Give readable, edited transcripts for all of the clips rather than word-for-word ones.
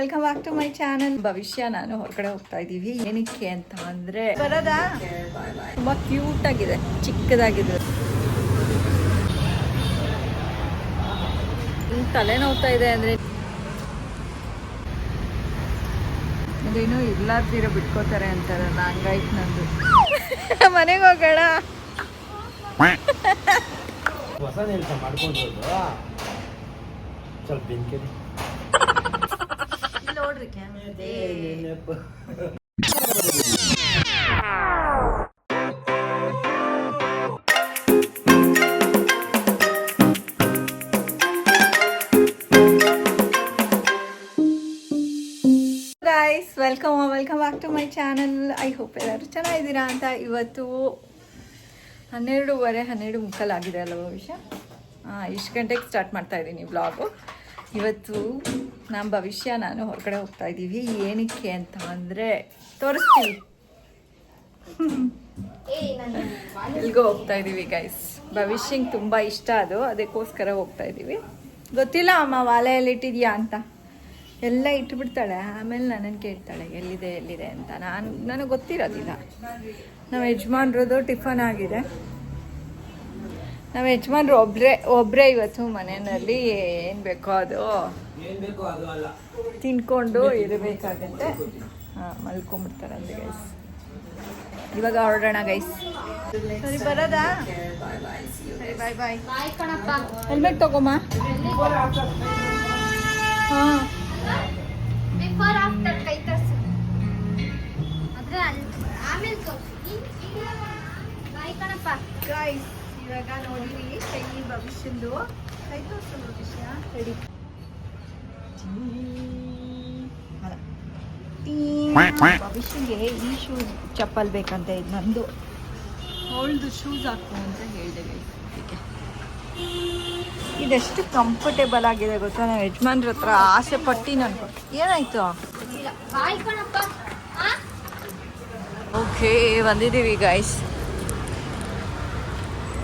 Welcome back to my channel. ಭವಿಷ್ಯ ನಾನು ಹೊರಗಡೆ ಹೋಗ್ತಾ ಇದ್ದೀವಿ. ಏನಕ್ಕೆ ಅಂತ ಅಂದ್ರೆ ಬರೋದಾ ತುಂಬಾ ಕ್ಯೂಟ್ ಆಗಿದೆ, ಚಿಕ್ಕದಾಗಿದೆ. ತಲೆ ನೋವ್ತಾ ಇದೆ ಅಂದ್ರೆ ಅದೇನೋ ಇರ್ಲಾರ್ದಿರ ಬಿಟ್ಕೋತಾರೆ ಅಂತಾರಲ್ಲ, ಹಂಗಾಯ್ತು ನಂದು. ಮನೆಗೆ ಹೋಗೋಣ. ಹೊಸ ನೆಲ್ಸ ಮಾಡ್ಕೊಂಡು ಸ್ವಲ್ಪ ಬೆಂಕಿ ನೋಡ್ರಿ camera. Guys, welcome back to my channel. I hope ಎಲ್ಲರೂ ಚೆನ್ನಾಗಿದ್ದೀರಾ ಅಂತ. ಇವತ್ತು 12:30 ಆಗಿದೆ ಅಲ್ಲ ಭವಿಷ್ಯ? ಇಷ್ಟು ಗಂಟೆಗೆ ಸ್ಟಾರ್ಟ್ ಮಾಡ್ತಾ ಇದ್ದೀನಿ ವ್ಲಾಗು. ಇವತ್ತು ನಮ್ಮ ಭವಿಷ್ಯ ನಾನು ಹೊರಗಡೆ ಹೋಗ್ತಾ ಇದ್ದೀವಿ. ಏನಕ್ಕೆ ಅಂತ ಅಂದರೆ ತೋರಿಸ್ತೀವಿ. ಎಲ್ಗೋ ಹೋಗ್ತಾ ಇದ್ದೀವಿ ಗೈಸ್. ಭವಿಷ್ಯಂಗೆ ತುಂಬ ಇಷ್ಟ ಅದಕ್ಕೋಸ್ಕರ ಹೋಗ್ತಾ ಇದ್ದೀವಿ. ಗೊತ್ತಿಲ್ಲ ಅಮ್ಮ ವಾಲೆಯಲ್ಲಿ ಇಟ್ಟಿದ್ಯಾ ಅಂತ. ಎಲ್ಲ ಇಟ್ಬಿಡ್ತಾಳೆ, ಆಮೇಲೆ ನನ್ನನ್ನು ಕೇಳ್ತಾಳೆ ಎಲ್ಲಿದೆ ಅಂತ. ನನಗೆ ಗೊತ್ತಿರೋದಿಲ್ಲ. ನಮ್ಮ ಯಜಮಾನ್ರದ್ದು ಟಿಫನ್ ಆಗಿದೆ. ನಮ್ಮ ಯಜಮಾನ್ರು ಒಬ್ಬರೇ ಇವತ್ತು ಮನೆಯಲ್ಲಿ ಏನು ಬೇಕೋ ಅದು ತಿನ್ಕೊಂಡು ಇರಬೇಕಾಗತ್ತೆ. ಮಲ್ಕೊಂಡ್ಬಿಡ್ತಾರೆ ಅಂತ ಗೈಸ್. ಇವಾಗ ಹೊರಡೋಣ ಗೈಸ್. ಸರಿ, ಬರೋದಾ? ಸರಿ, ಬಾಯ್. ಹೆಲ್ಮೆಟ್ ತಗೋಮ್ಮ. ಹಾಂ, ಬಿಫೋರ್ ಆಫ್ಟರ್ ಕೈ ತೋರಿಸಿ. ಆದ್ರೆ ಆಮೇಲೆ ತೋರಿಸಿ. ಬಾಯ್ ಕಣಪ್ಪ. ಗೈಸ್, ಇವಾಗ ನೋಡಿರಿ ಕೈ ಭವಿಷ್ಯಂದು. ಕೈ ತೋರಿಸೋದು ಭವಿಷ್ಯ. ರೆಡಿ. ಭವಿಷ್ಯಗೆ ಈ ಶೂಸ್ ಚಪ್ಪಲ್ ಬೇಕಂತ ಇದು ನಂದು. ಅವಳದು ಶೂಸ್ ಹಾಕು ಅಂತ ಹೇಳಿದೆ ಗೈಸ್. ಇದೆಷ್ಟು ಕಂಫರ್ಟೇಬಲ್ ಆಗಿದೆ ಗೊತ್ತಾ? ನಾವು ಯಜಮಾನ್ರ ಹತ್ರ ಆಸೆ ಪಟ್ಟು ನಾನು. ಏನಾಯ್ತು? ಬಾಯ್ ಕಣಪ್ಪ. ಓಕೆ, ಬಂದಿದ್ದೀವಿ ಗೈಸ್.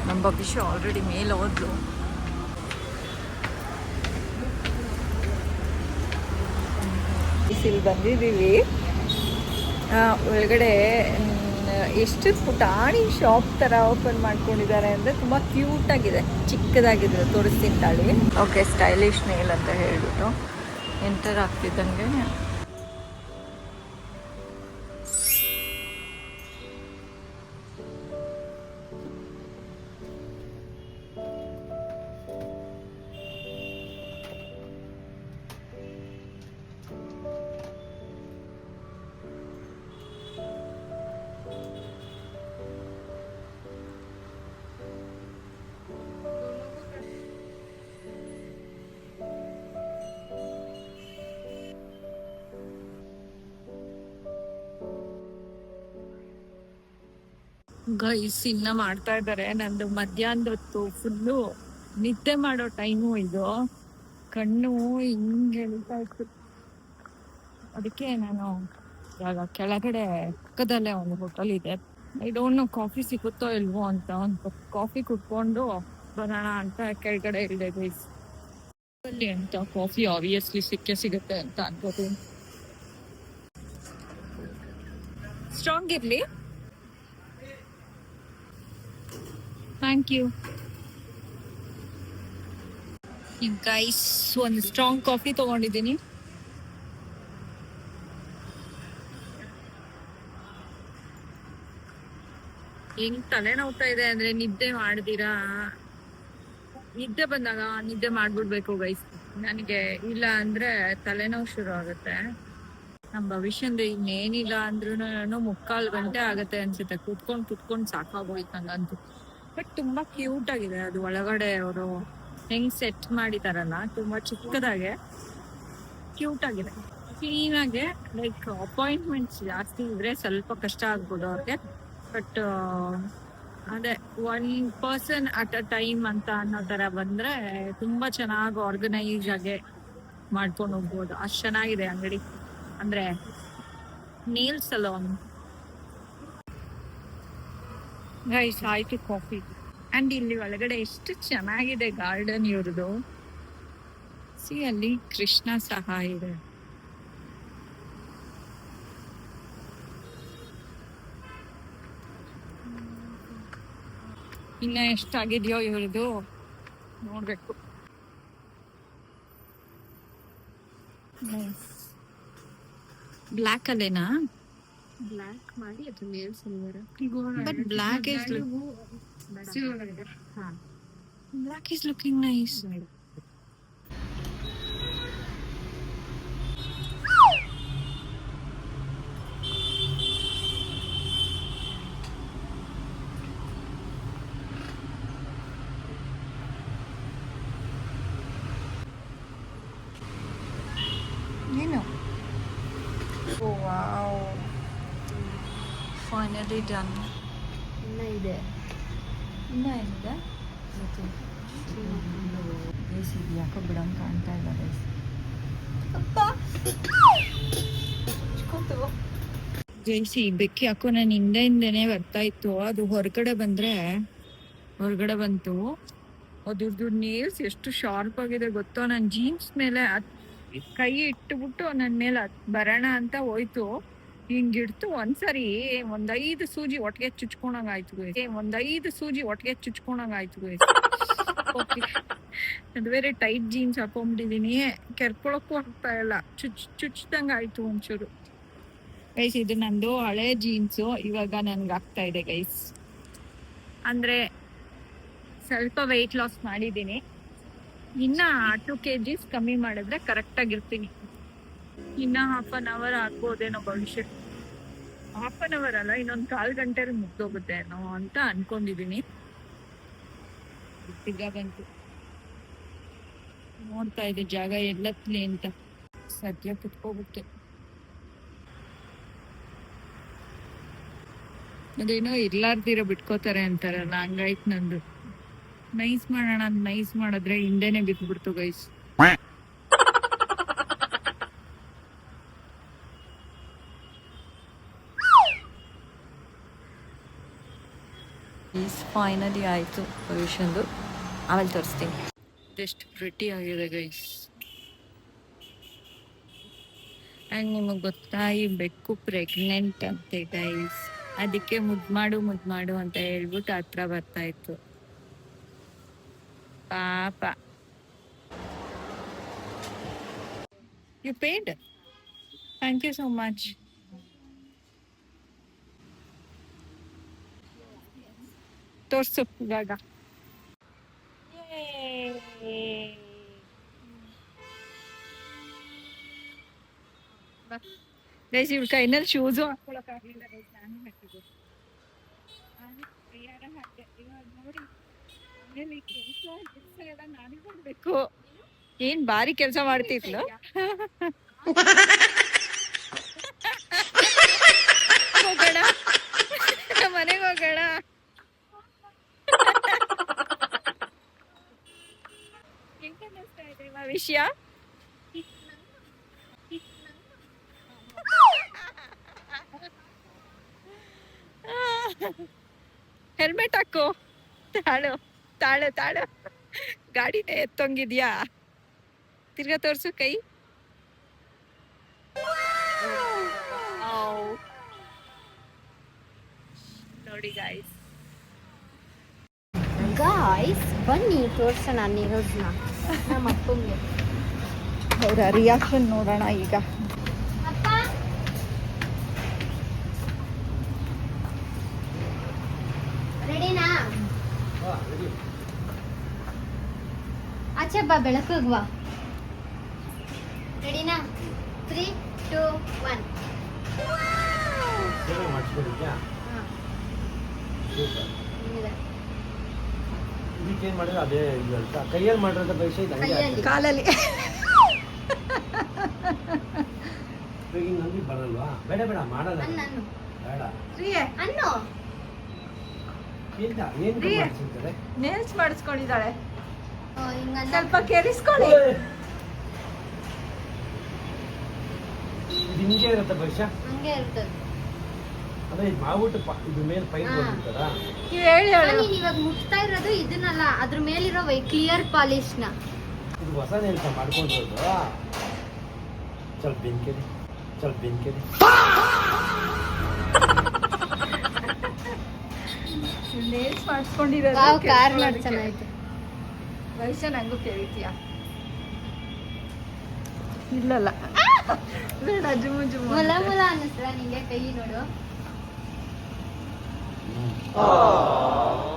ನಮ್ಮ ಭವಿಷ್ಯ ಆಲ್ರೆಡಿ ಮೇಲೆ ಹೋದ್ಲು. ಇಲ್ಲಿ ಬಂದಿದ್ದೀವಿ. ಒಳಗಡೆ ಎಷ್ಟು ಪುಟಾಣಿ ಶಾಪ್ ಥರ ಓಪನ್ ಮಾಡ್ಕೊಂಡಿದ್ದಾರೆ ಅಂದರೆ ತುಂಬ ಕ್ಯೂಟಾಗಿದೆ, ಚಿಕ್ಕದಾಗಿದೆ. ತೋರಿಸ್ತೀನಿ ತಾಳಿ. ಓಕೆ, ಸ್ಟೈಲಿಶ್ ನೇಲ್ ಅಂತ ಹೇಳ್ಬಿಟ್ಟು ಎಂಟರ್ ಆಗ್ತಿದ್ದಂಗೆ ಗೈಸ್ ಇನ್ನ ಮಾಡ್ತಾ ಇದ್ದಾರೆ. ನಂದು ಮಧ್ಯಾಹ್ನದ ಹೊತ್ತು ಫುಲ್ಲು ನಿದ್ದೆ ಮಾಡೋ ಟೈಮು ಇದು. ಕಣ್ಣು ಹಿಂಗೆ ಎಳಿತಾ ಇತ್ತು. ಅದಕ್ಕೆ ನಾನು ಇವಾಗ ಕೆಳಗಡೆ ಪಕ್ಕದಲ್ಲೇ ಒಂದು ಹೋಟೆಲ್ ಇದೆ. ಐ ಡೋಂಟ್ ನೋ ಕಾಫಿ ಸಿಗುತ್ತೋ ಇಲ್ವೋ ಅಂತ ಒಂದು ಕಾಫಿ ಕುಟ್ಕೊಂಡು ಬರೋಣ ಅಂತ ಕೆಳಗಡೆ ಇಳಿದೆ ಗೈಸ್. ಅಲ್ಲಿ ಅಂತ ಕಾಫಿ ಆಬ್ವಿಯಸ್ಲಿ ಸಿಗುತ್ತೆ ಅಂತ ಅನ್ಕೋತೀನಿ. ಸ್ಟ್ರಾಂಗ್ ಇರ್ಲಿ. Thank you guys. ಒಂದು ಸ್ಟ್ರಾಂಗ್ ಕಾಫಿ ತಗೊಂಡಿದ್ದೀನಿ. ಹೆಂಗ್ ತಲೆ ನೋವ್ತಾ ಇದೆ ಅಂದ್ರೆ ನಿದ್ದೆ ಮಾಡ್ದಿರಾ. ನಿದ್ದೆ ಬಂದಾಗ ನಿದ್ದೆ ಮಾಡ್ಬಿಡ್ಬೇಕು ಗೈಸ್. ನನಗೆ ಇಲ್ಲ ಅಂದ್ರೆ ತಲೆನೋವು ಶುರು ಆಗುತ್ತೆ. ನಮ್ಮ ಭವಿಷ್ಯಂದು ಇನ್ನೇನಿಲ್ಲ ಅಂದ್ರೂ 3/4 ಗಂಟೆ ಆಗತ್ತೆ ಅನ್ಸುತ್ತೆ. ಕುತ್ಕೊಂಡು ಸಾಕಾಗೋಯ್ತು ನಂಗಂತೂ. ಬಟ್ ತುಂಬಾ ಕ್ಯೂಟ್ ಆಗಿದೆ ಅದು. ಒಳಗಡೆ ಅವರು ಹೆಂಗ್ ಸೆಟ್ ಮಾಡಿದಾರಲ್ಲ, ತುಂಬಾ ಚಿಕ್ಕದಾಗೆ ಕ್ಯೂಟ್ ಆಗಿದೆ, ಕ್ಲೀನ್ ಆಗಿ. ಲೈಕ್ ಅಪಾಯಿಂಟ್ಮೆಂಟ್ಸ್ ಜಾಸ್ತಿ ಇದ್ರೆ ಸ್ವಲ್ಪ ಕಷ್ಟ ಆಗ್ಬೋದು ಅವ್ರಿಗೆ. ಬಟ್ ಅದೇ 1 ಪರ್ಸನ್ ಅಟ್ ಅ ಟೈಮ್ ಅಂತ ಅನ್ನೋ ತರ ಬಂದ್ರೆ ತುಂಬಾ ಚೆನ್ನಾಗಿ ಆರ್ಗನೈಸ್ ಆಗಿ ಮಾಡ್ಕೊಂಡು ಹೋಗ್ಬೋದು. ಅಷ್ಟು ಚೆನ್ನಾಗಿದೆ ಅಂಗಡಿ. ಅಂದ್ರೆ ನೇಲ್ ಸಲೂನ್ ಗೈಸ್. ಆಯ್ತು ಕಾಫಿ. ಅಂಡ್ ಇಲ್ಲಿ ಒಳಗಡೆ ಎಷ್ಟು ಚೆನ್ನಾಗಿದೆ ಗಾರ್ಡನ್ ಇವ್ರದ್ದು. ಸಿ ಅಲ್ಲಿ ಕೃಷ್ಣ ಸಹ ಇದೆ. ಇನ್ನ ಎಷ್ಟಾಗಿದೆಯೋ ಇವ್ರದ್ದು ನೋಡ್ಬೇಕು. ಬ್ಲ್ಯಾಕ್ ಅಲ್ಲೇನಾ? ಬ್ಲ್ಯಾಕ್ ಮಾಡಿ ಅದ್ರ ಮೇಲೆ silver. But black is looking nice. ಏನು? Oh wow. Finally done. ಇನ್ನ ಇದೆ. ಇನ್ನ ಏನಿದೆ? ಯಾಕೋ ಬಿಡಂಗ್ ಕಾಣ್ತಾ ಇಲ್ಲ ಗೈಸ್. ಜೈಸಿ ಬೆಕ್ಕಿ ಹಾಕೋ ನಾನು ಹಿಂದೆನೆ ಬರ್ತಾ ಇತ್ತು, ಅದು ಹೊರಗಡೆ ಬಂತು. ಅದ್ರದ್ದು ನೇಲ್ಸ್ ಎಷ್ಟು ಶಾರ್ಪ್ ಆಗಿದೆ ಗೊತ್ತೋ. ನನ್ನ ಜೀನ್ಸ್ ಮೇಲೆ ಕೈ ಇಟ್ಟುಬಿಟ್ಟು ನನ್ನ ಮೇಲೆ ಬರೋಣ ಅಂತ ಹೋಯ್ತು. ಹಿಂಗಿಡ್ತು ಒಂದ್ಸರಿ 5 ಸೂಜಿ ಒಟ್ಟಿಗೆ ಚುಚ್ಕೊಂಡಂಗಾಯ್ತು ಗೈಸ್. ಅದು ಬೇರೆ ಟೈಟ್ ಜೀನ್ಸ್ ಹಾಕೊಂಡ್ಬಿಟ್ಟಿದೀನಿ, ಕೆರ್ಕೊಳಕ್ಕೂ ಆಗ್ತಾ ಇಲ್ಲ, ಚುಚ್ದಂಗ ಆಯ್ತು ಒಂಚೂರು ಗೈಸ್. ಇದು ನಂದು ಹಳೆ ಜೀನ್ಸು, ಇವಾಗ ನನ್ಗೆ ಆಗ್ತಾ ಇದೆ ಗೈಸ್. ಅಂದ್ರೆ ಸ್ವಲ್ಪ ವೆಯ್ಟ್ ಲಾಸ್ ಮಾಡಿದ್ದೀನಿ, ಇನ್ನ 2 kgs ಕಮ್ಮಿ ಮಾಡಿದ್ರೆ ಕರೆಕ್ಟ್ ಆಗಿರ್ತೀನಿ. ಇನ್ನ 1/2 hour ಆಗ್ಬೋದೇನೋ ಭವಿಷ್ಯ. 1/2 hour ಅಲ್ಲ, ಇನ್ನೊಂದು 1/4 ಗಂಟೆಲಿ ಮುಗ್ದೋಗುತ್ತೆ ಅಂತ ಅನ್ಕೊಂಡಿದೀನಿ. ತಿರ್ಗ ಬಂತು ನೋಡ್ತಾ ಇದೆ ಜಾಗ ಎಲ್ಲತ್ಲಿ ಅಂತ, ಸದ್ಯ ಕುತ್ಕೋಗುತ್ತೆ. ಅದೇನೋ ಇರ್ಲಾರ್ದಿರೋ ಬಿಟ್ಕೋತಾರೆ ಅಂತಾರಲ್ಲ, ಹಂಗಾಯ್ತು ನಂದು. ನೈಸ್ ಮಾಡೋಣ ನೈಸ್ ಮಾಡಿದ್ರೆ ಹಿಂದೆನೆ ಬಿದ್ದ್ಬಿಡ್ತು ಗೈಸ್. ಫೈನಲಿ ಆಯ್ತು ಭವಿಷ್ಯಂದು, ಆಮೇಲೆ ತೋರಿಸ್ತೀನಿ. ಎಷ್ಟು ಪ್ರಿಟಿ ಆಗಿದೆ ಗೈಸ್. ಅಂಡ್ ನಿಮಗೆ ಗೊತ್ತಾ, ಈ ಬೆಕ್ಕು ಪ್ರೆಗ್ನೆಂಟ್ ಅಂತೆ ಗೈಸ್. ಅದಕ್ಕೆ ಮುದ್ದು ಮಾಡು ಅಂತ ಹೇಳ್ಬಿಟ್ಟು ಹತ್ರ ಬರ್ತಾ ಇತ್ತು ಪಾಪ. You paid? Thank you so much. ತೋರ್ಸು ಇವಾಗ. ಗೈಸ್ ಇವ್ಳ ಕೈನಲ್ಲಿ ಶೂಸು ಹಾಕೊಳಕ್ಕಾಗಲಿಲ್ಲ ಗೈಸ್, ನಾನು ಹಾಕಿದ್ದೆ. ಇವಾಗ ನೋಡಿ ಮನೇಲಿ ಕೆಲಸ ಎಲ್ಲ ನಾನೇ ಮಾಡ್ಬೇಕು. ಏನ್ ಭಾರಿ ಕೆಲಸ ಮಾಡ್ತಿದ್ಲು. ಹೋಗೋಣ ಮನೆಗೆ ಹೋಗೋಣ. ಹೆಂಗ ಅನ್ನಿಸ್ತಾ ಇದೆ ವಿಷಯ? ಹೆಲ್ಮೆಟ್ ಹಾಕು. ತಾಳು ಗಾಡಿನೇ ಎತ್ತೊಂಗಿದ್ಯಾ? ತಿರ್ಗಾ ತೋರ್ಸು ಕೈ. ನೋಡಿ ಗಾಯ್ಸ್ ಬನ್ನಿ ತೋರ್ಸೋಣ ನೀರೋಜ್ನ ನಮ್ಮ ಅಪ್ಪಂಗೆ. ಅವರ ರಿಯಾಕ್ಷನ್ ನೋಡೋಣ ಈಗ. ರೆಡಿನಾ? ಆಚೆ ಬಾ, ಬೆಳಕಿಗೆ ಬಾ. ರೆಡಿನಾ? 3, 2, 1. ಇದಕ್ಕೇನ್ ಮಾಡಿದ್ರೆ ಅದೇ ಕೈಯಲ್ಲಿ ಮಾಡಿರೋದ ಪೈಸೆ ಕಾಲಲ್ಲಿ ನಂಬಿ ಬರಲ್ವಾ? ಬೇಡ ಮಾಡಲ್ಲ, ಬೇಡ ಅನ್ನು ನೇಲ್ಸ್ ಮಾಡಿಸ್ಕೊಂಡಿದ್ದಾಳೆ, ಸ್ವಲ್ಪ ಕೇಳಿಸ್ಕೊಳ್ಳಿ. ಹಿಂಗೆ ಇರುತ್ತೆ ಪೈಸೆ, ಹಂಗೆ ಇರ್ತದೆ. ಅದೇ ಇದು ಮಾಡ್ಬಿಟ್ಟು ಇದ್ರ ಮೇಲೆ ಪೈಪ್ ಬಂದಿರ್ತಾರ. ನೀನ್ ಇವಾಗ ಮುಟ್ತಾ ಇರೋದು ಇದನ್ನಲ್ಲ, ಅದ್ರ ಮೇಲಿರೋ ಕ್ಲಿಯರ್ ಪಾಲಿಶ್ ನ. ಇದು ಹೊಸ ನೆಲ್ಸ ಮಾಡ್ಕೊಂಡಿರೋದು. ಸ್ವಲ್ಪ ಬೆಂಕಿದೆ. ನೇಲ್ಸ್ ಮಾಡಿಸ್ಕೊಂಡಿರೋದು ವಾವ್ ಕಾರ್ ನೋಡಿ ಚೆನ್ನಾಗಿತ್ತು. ವಯಸ್ಸ ನಂಗೂ ಕೇಳ್ತೀಯಾ? ಇಲ್ಲಲ್ಲ ಬೇಡ, ಜುಮು ಜುಮು ಮುಲ ಮುಲ ಅನ್ನಿಸ್ರ ನಿಂಗೆ ಕೈ ನೋಡು.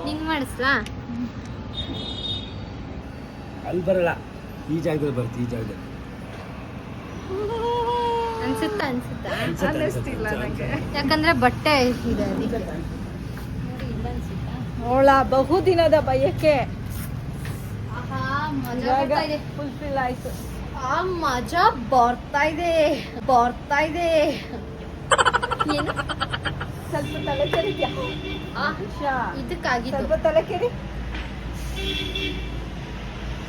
ನಿಂಗ್ ಮಾಡಿಸ್ಲಾ? ಅಲ್ಲಿ ಬರಲ್ಲ, ಈ ಜಾಗದಲ್ಲಿ ಬರುತ್ತೆ, ಈ ಜಾಗದಲ್ಲಿ ಅನ್ಸುತ್ತಾ ಅನ್ನಿಸ್ತಿಲ್ಲ ನಂಗೆ. ಯಾಕಂದ್ರೆ ಬಟ್ಟೆ ಇದೆ ಅದಕ್ಕೆ. ನೋಡಿ ಇಲ್ಲ ಅನ್ಸುತ್ತಾ? ಅವಳ ಬಹುದಿನದ ಬಯಕೆ ಆಹಾ ಮಜಾ ಬರ್ತಾ ಇದೆ. ಫುಲ್ಫಿಲ್ ಆಯ್ತು. ಆ ಮಜಾ ಬರ್ತಾ ಇದೆ ಏನು ಸ್ವಲ್ಪ ತಲೆ ಕೆರಿದ್ಯಾ? ಇದಕ್ಕಾಗಿತ್ತು. ಸ್ವಲ್ಪ ತಲೆ ಕೆರಿ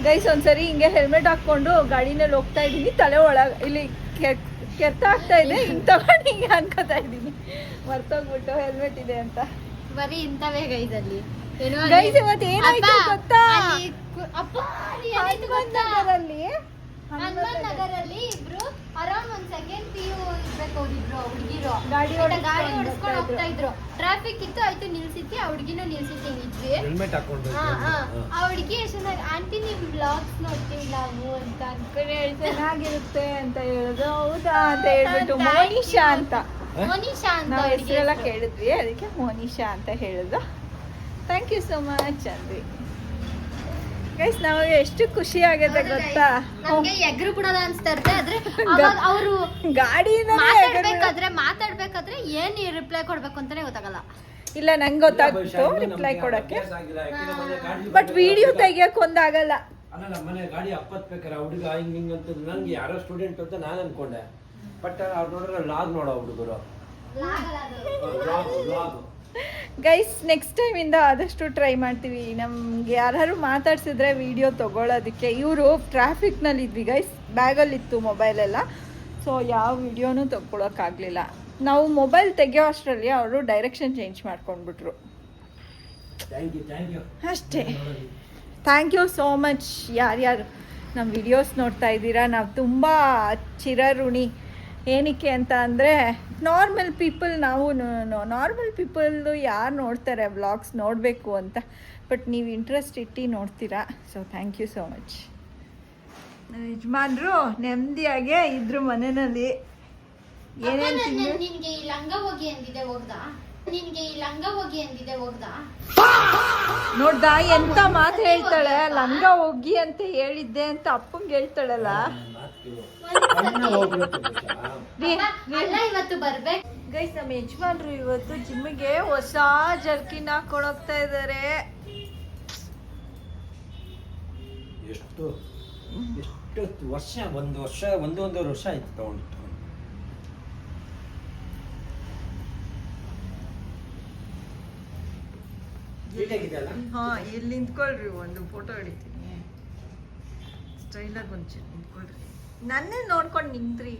ಗೈಸ್. ಒಂದ್ಸರಿ ಹಿಂಗೆ ಹೆಲ್ಮೆಟ್ ಹಾಕೊಂಡು ಗಾಡಿನಲ್ಲಿ ಹೋಗ್ತಾ ಇದೀನಿ, ತಲೆ ಒಳಗೆ ಇಲ್ಲಿ ಕೆರ್ತ ಆಗ್ತಾ ಇದೆ, ಹಿಂಗ್ ತಗೊಂಡು ಹಿಂಗೆ ಅನ್ಕೋತಾ ಇದೀನಿ, ಮರ್ತೋಗ್ಬಿಟ್ಟು ಹೆಲ್ಮೆಟ್ ಇದೆ ಅಂತ. ಬರೀ ಇಂಥವೇ ಗೈದಲ್ಲಿ ಗೈಸ್ ಇವತ್ತು ಏನಾಯ್ತು ಗೊತ್ತಾ? ಹನುಮಂತನಗರಲ್ಲಿ ಇಬ್ರು ಅರೌಂಡ್ 1 ಸೆಕೆಂಡ್ PU ಇರ್ಬೇಕು ಅವ್ರಿಬ್ರು ಹುಡುಗಿರು ಗಾಡಿ ಓಡಿಸ್ಕೊಂಡು ಹೋಗ್ತಾ ಇದ್ರು. ಟ್ರಾಫಿಕ್ ಇತ್ತು, ಆಯ್ತು ನಿಲ್ಸಿದ್ವಿ, ಆ ಹುಡುಗಿನೂ ನಿಲ್ಸಿದ್ವಿ ನಿಜ್ವಿ. ಹೆಲ್ಮೆಟ್ ಹಾಕೊಂಡು ಆ ಹುಡುಗಿ ಎಷ್ಟು ಆಂಟಿ ನಿಮ್ ಬ್ಲಾಗ್ಸ್ ನೋಡ್ತೀವಿ ನಾವು ಅಂತ ಅನ್ಕೊಂಡು ಚೆನ್ನಾಗಿರುತ್ತೆ ಅಂತ ಹೇಳಿದ್ರು. ಹೌದಾ ಅಂತ ಹೇಳ್ಬಿಟ್ಟು ಮೋನಿಶಾ ಅಂತ ನಾವು ಹೆಸರೆಲ್ಲ ಕೇಳಿದ್ವಿ, ಅದಕ್ಕೆ ಮೋನಿಶಾ ಅಂತ ಹೇಳಿದ್ರು. ಥ್ಯಾಂಕ್ ಯು ಸೋ ಮಚ್ ಅಂದ್ವಿ. ಗೈಸ್ ನಮಗೆ ಎಷ್ಟು ಖುಷಿ ಆಗುತ್ತೆ ಗೊತ್ತಾ? ನಮ್ಗೆ ಎಗ್ರು ಬಿಡೋದ ಅನ್ಸ್ತಾ ಇರುತ್ತೆ. ಆದ್ರೆ ಅವರು ಗಾಡಿಯಿಂದ ಮಾತಾಡ್ಬೇಕಾದ್ರೆ ಏನ್ ರಿಪ್ಲೈ ಕೊಡ್ಬೇಕು ಅಂತಾನೆ ಗೊತ್ತಾಗಲ್ಲ. ಇಲ್ಲ ನಂಗೆ ಗೊತ್ತಾಗ್ಬಿಟ್ಟು ರಿಪ್ಲೈ ಕೊಡಕ್ಕೆ, ಬಟ್ ವಿಡಿಯೋ ತೆಗಿಯಕ್ ಒಂದಾಗಲ್ಲ. ಅಲ್ಲ ಮನೆ ಗಾಡಿ ಅಪ್ಪತ್ಬೇಕಾರೆ ಹುಡುಗ ಹಿಂಗ್ ಅಂತ ನನ್ಗೆ ಯಾರೋ ಸ್ಟೂಡೆಂಟ್ ಅಂತ ನಾನು ಅನ್ಕೊಂಡೆ. ಬಟ್ ಅವ್ರು ನೋಡಿದ್ರೆ ಲಾಗ್ ನೋಡೋ ಹುಡುಗರು. ಗೈಸ್ ನೆಕ್ಸ್ಟ್ ಟೈಮ್ ಇಂದ ಆದಷ್ಟು ಟ್ರೈ ಮಾಡ್ತೀವಿ. ನಮ್ಗೆ ಯಾರು ಮಾತಾಡ್ಸಿದ್ರೆ ವಿಡಿಯೋ ತಗೊಳ್ಳೋದಕ್ಕೆ. ಇವರು ಟ್ರಾಫಿಕ್ನಲ್ಲಿ ಇದ್ವಿ ಗೈಸ್, ಬ್ಯಾಗಲ್ಲಿತ್ತು ಮೊಬೈಲ್ ಎಲ್ಲ, ಸೊ ಯಾವ ವಿಡಿಯೋನೂ ತಗೊಳಕ್ಕಾಗಲಿಲ್ಲ. ನಾವು ಮೊಬೈಲ್ ತೆಗಿಯೋ ಅಷ್ಟರಲ್ಲಿ ಅವರು ಡೈರೆಕ್ಷನ್ ಚೇಂಜ್ ಮಾಡ್ಕೊಂಡ್ಬಿಟ್ರು ಅಷ್ಟೇ. ಥ್ಯಾಂಕ್ ಯು ಸೋ ಮಚ್ ಯಾರ್ಯಾರು ನಮ್ಮ ವಿಡಿಯೋಸ್ ನೋಡ್ತಾ ಇದ್ದೀರಾ. ನಾವು ತುಂಬ ಚಿರಋಣಿ. ಏನಕ್ಕೆ ಅಂತ ಅಂದರೆ ನಾರ್ಮಲ್ ಪೀಪಲ್, ನಾವು ನಾರ್ಮಲ್ ಪೀಪಲ್ದು ಯಾರು ನೋಡ್ತಾರೆ ವ್ಲಾಗ್ಸ್ ನೋಡಬೇಕು ಅಂತ, ಬಟ್ ನೀವು ಇಂಟ್ರೆಸ್ಟ್ ಇಟ್ಟು ನೋಡ್ತೀರಾ. So thank you so much. ಯಜಮಾನ್ರು ನೆಮ್ಮದಿಯಾಗೆ ಇದ್ರು ಮನೆಯಲ್ಲಿ. ಏನೇನು ನಿನ್ಗೆ ಈ ಲಂಗ ಹೋಗಿ ಅಂದಿದೆ ಹೋಗ್ದಾ ನೋಡ್ದ ಎಂತ ಮಾತು ಹೇಳ್ತಾಳೆ. ಲಂಗ ಹೋಗಿ ಅಂತ ಹೇಳಿದ್ದೆ ಅಂತ ಅಪ್ಪಂಗೆ ಹೇಳ್ತಾಳಲ್ಲ. ಇವತ್ತು ಬರ್ಬೇಕು ಗೈಸ್, ನಮ್ಮ ಯಜಮಾನ್ರು ಇವತ್ತು ಜಿಮ್ಮಿಗೆ ಹೊಸ ಜರ್ಕಿನ್ ಹಾಕೊಳೋಗ್ತಾ ಇದಾರೆ. ಎಷ್ಟು ವರ್ಷ, ಒಂದೂವರೆ ವರ್ಷ ಆಯ್ತು ತಗೊಂಡು. ಹಾ ಇಲ್ಲಿ ನಿಂತ್ಕೊಳ್ರಿ, ಒಂದು ಫೋಟೋ ಹಿಡಿತೀನಿ. ಸ್ಟೈಲಾಗಿ ಒಂಚೂರು ನಿಂತ್ಕೊಳ್ರಿ, ನನ್ನೇ ನೋಡ್ಕೊಂಡು ನಿಂತ್ರಿ.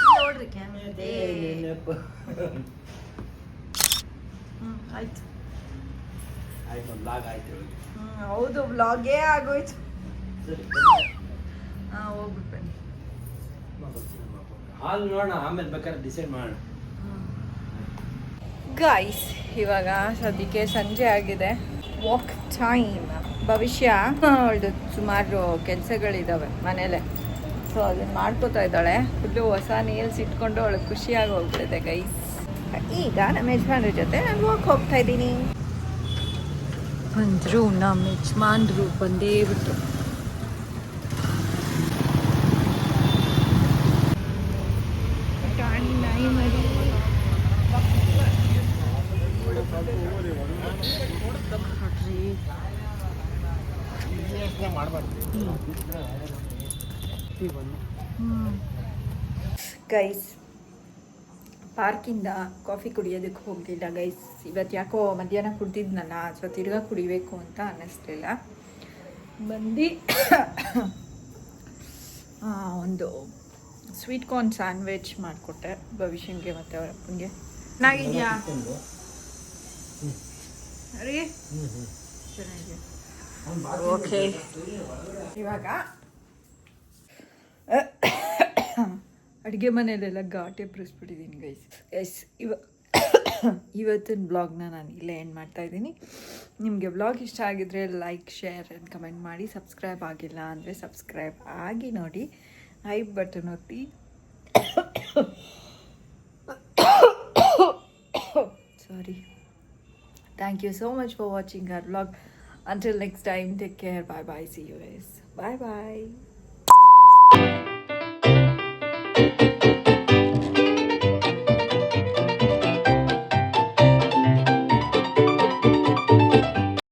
ನೋಡ್ರಿ ಕ್ಯಾಮ್ರಾ. ಆಯ್ತು ಹೌದು, ವ್ಲಾಗೇ ಆಗೋಯ್ತು. ಹೋಗ್ಬಿಟ್ಟು ಬನ್ನಿ. ಹಾಲ್ ನೋಡೋಣ, ಆಮೇಲೆ ಬೇಕಾದ್ರೆ ಡಿಸೈಡ್ ಮಾಡೋಣ. ಗೈಸ್ ಇವಾಗ ಸದ್ಯಕ್ಕೆ ಸಂಜೆ ಆಗಿದೆ, ವಾಕ್ ಟೈಮ್. ಭವಿಷ್ಯ ಅವಳದು ಸುಮಾರು ಕೆಲಸಗಳಿದ್ದಾವೆ ಮನೇಲೆ, ಸೊ ಅದನ್ನು ಮಾಡ್ಕೋತಾ ಇದ್ದಾಳೆ. ಫುಲ್ಲು ಹೊಸ ನೇಲ್ಸ್ ಇಟ್ಕೊಂಡು ಅವಳಿಗೆ ಖುಷಿಯಾಗಿ ಹೋಗ್ಬಿಟ್ಟಿದೆ ಗೈಸ್. ಈಗ ನಮ್ಮ ಯಜಮಾನ್ರ ಜೊತೆ ನಾನು ವಾಕ್ ಹೋಗ್ತಾ ಇದ್ದೀನಿ. ಬಂದರು ನಮ್ಮ ಯಜಮಾನ್ರು, ಬಂದೇ ಬಿಟ್ಟು. ಗೈಸ್ ಪಾರ್ಕಿಂದ ಕಾಫಿ ಕುಡಿಯೋದಕ್ಕೆ ಹೋಗಲಿಲ್ಲ ಗೈಸ್. ಇವತ್ತು ಯಾಕೋ ಮಧ್ಯಾಹ್ನ ಕುಡ್ದಿದ್ನಲ್ಲ, ಸೊ ತಿರ್ಗಾ ಕುಡಿಬೇಕು ಅಂತ ಅನ್ನಿಸ್ಲಿಲ್ಲ. ಬಂದು ಒಂದು ಸ್ವೀಟ್ ಕಾರ್ನ್ ಸ್ಯಾಂಡ್ವಿಚ್ ಮಾಡಿಕೊಟ್ಟೆ ಭವಿಷ್ಯಂಗೆ ಮತ್ತು ಅವರ ಅಪ್ಪನಿಗೆ. ಚೆನ್ನಾಗಿದೆಯಾ? ಅರಿ ಚೆನ್ನಾಗಿದೆ. ಓಕೆ, ಇವಾಗ ಅಡುಗೆ ಮನೆಯಲ್ಲೆಲ್ಲ ಘಾಟೆ ಎಬ್ರಿಸ್ಬಿಟ್ಟಿದ್ದೀನಿ ಗೈಸ್. ಎಸ್ ಇವತ್ತಿನ ಬ್ಲಾಗ್ನ ನಾನು ಇಲ್ಲೇ ಎಂಡ್ ಮಾಡ್ತಾಯಿದ್ದೀನಿ. ನಿಮಗೆ ಬ್ಲಾಗ್ ಇಷ್ಟ ಆಗಿದ್ರೆ ಲೈಕ್, ಶೇರ್ ಆ್ಯಂಡ್ ಕಮೆಂಟ್ ಮಾಡಿ. ಸಬ್ಸ್ಕ್ರೈಬ್ ಆಗಿಲ್ಲ ಅಂದರೆ ಸಬ್ಸ್ಕ್ರೈಬ್ ಆಗಿ ನೋಡಿ. ಐ ಬಟನ್ ಒತ್ತಿ. Sorry. Thank you so much for watching our vlog. Until next time, take care. Bye bye. See you guys. Bye bye.